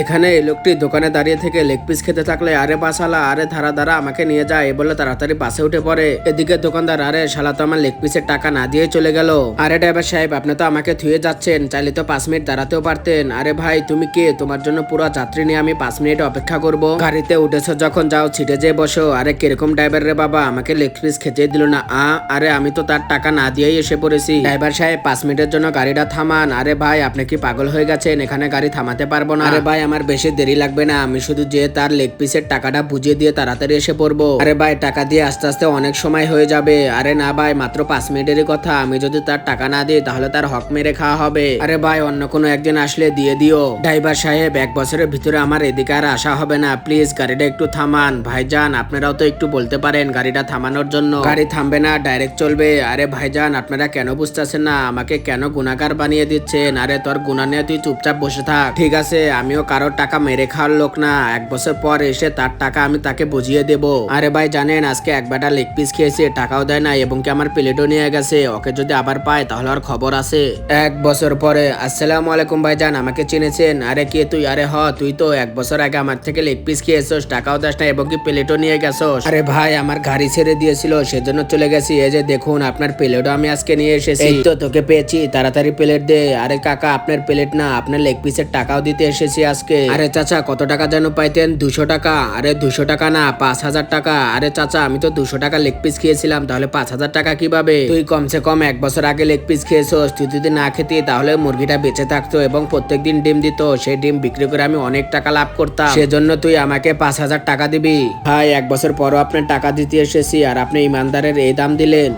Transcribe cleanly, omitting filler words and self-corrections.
এখানে এই লোকটি দোকানে দাঁড়িয়ে থেকে লেগ পিস খেতে থাকলে, আরে বা শালা, আরে ধারা ধারা আমাকে নিয়ে যায় বলে তাড়াতাড়ি বাসে উঠে পড়ে। এদিকে দোকানদার, আরে শালা তো আমার লেগ পিসের টাকা না দিয়ে চলে গেল। আরে ড্রাইভার সাহেব, আপনি তো আমাকে থুয়ে যাচ্ছেন, চাইলে তো 5 মিনিট দাঁড়াতেও পারতেন। আরে ভাই তুমি কে? তোমার জন্য পুরো যাত্রী নিয়ে আমি 5 মিনিট অপেক্ষা করব? গাড়িতে উঠেছো যখন, যাও সিটে যেয়ে বসো। আরে কিরকম ড্রাইভার রে বাবা, আমাকে লেগ পিস খেতে দিল না। আরে আমি তো তার টাকা না দিয়েই এসে পড়েছি। ড্রাইভার সাহেব 5 মিনিটের জন্য গাড়িটা থামান। আরে ভাই আপনি কি পাগল হয়ে গেছেন? এখানে গাড়ি থামাতে পারবো না। আরে ভাই আমার বেশি দেরি লাগবে না, আমি শুধু যে তার লেগ পিসের টাকাটা বুঝিয়ে দিয়ে তাড়াতাড়ি এসে পড়বো। আরে ভাই টাকা দিয়ে আস্তে আস্তে অনেক সময় হয়ে যাবে। আরে না ভাই, মাত্র 5 মিনিটেরই কথা, আমি যদি তার টাকা না দিই তাহলে তার হক মেরে খাওয়া হবে। আরে ভাই অন্য কোনো একদিন আসলে দিয়ে দিও। ড্রাইভার সাহেব 1 বছরের ভিতরে আমার এদিকে আর আসা হবে না, প্লিজ গাড়িটা একটু থামান। ভাইজান আপনারাও তো একটু বলতে পারেন গাড়িটা থামানোর জন্য। গাড়ি থামবে না, ডাইরেক্ট চলবে। আরে ভাইজান আপনারা কেন বুঝতেছেন না, আমাকে কেন গুনাহগার বানিয়ে দিচ্ছেন? আরে তোর গুনাহ নিয়ে তুই চুপচাপ বসে থাক। ঠিক আছে, আমিও কারোর টাকা মেরে খাওয়ার লোক না, 1 বছর পর এসে তার টাকা আমি তাকে বুঝিয়ে দেব। আরে ভাই জানেন আজকে এক বেটা লেগ পিস খেয়েছে, টাকাও দেয় না এবং কি আমার প্লেটও নিয়ে গেছে। ওকে যদি আবার পায় তাহলে আর খবর আছে। 1 বছর পরে, আসসালামু আলাইকুম ভাইজান, আমাকে চিনেছেন? আরে কে তুই? আরে তুই তো 1 বছর আগে আমার থেকে লেগ পিস খেয়েছস, টাকাও দাস না এবং কি প্লেটও নিয়ে গেছস। আরে ভাই আমার গাড়ি ছেড়ে দিয়েছিল, সেজন্য চলে গেছি। এই যে দেখুন আপনার প্লেটও আমি আজকে নিয়ে এসেছি। এই তো তোকে পেয়েছি, তাড়াতাড়ি প্লেট দে। আরে কাকা আপনার প্লেট না, আপনার লেগ পিসের টাকাও দিতে এসেছি আজকে। আরে চাচা কত টাকা যেন পাইতেন? 200 টাকা। আরে 200 টাকা না, 5000 টাকা। আরে চাচা আমি তো 200 টাকা লেগ পিস খেয়েছিলাম, তাহলে 5000 টাকা কিভাবে? তুই কমসে কম 1 বছর আগে লেগ পিস খেয়েছস, তুই যদি না খেতি তাহলে মুরগিটা বেঁচে থাকতো এবং প্রত্যেকদিন ডিম দিত। সেই ডিম বিক্রি করে আমি অনেক টাকা লাভ করতাম, সেজন্য তুই আমাকে 5000 টাকা দিবি। ভাই 1 বছর পরও আপনার টাকা দিতে এসেছি আর আপনি ইমানদারের এই দাম দিলেন।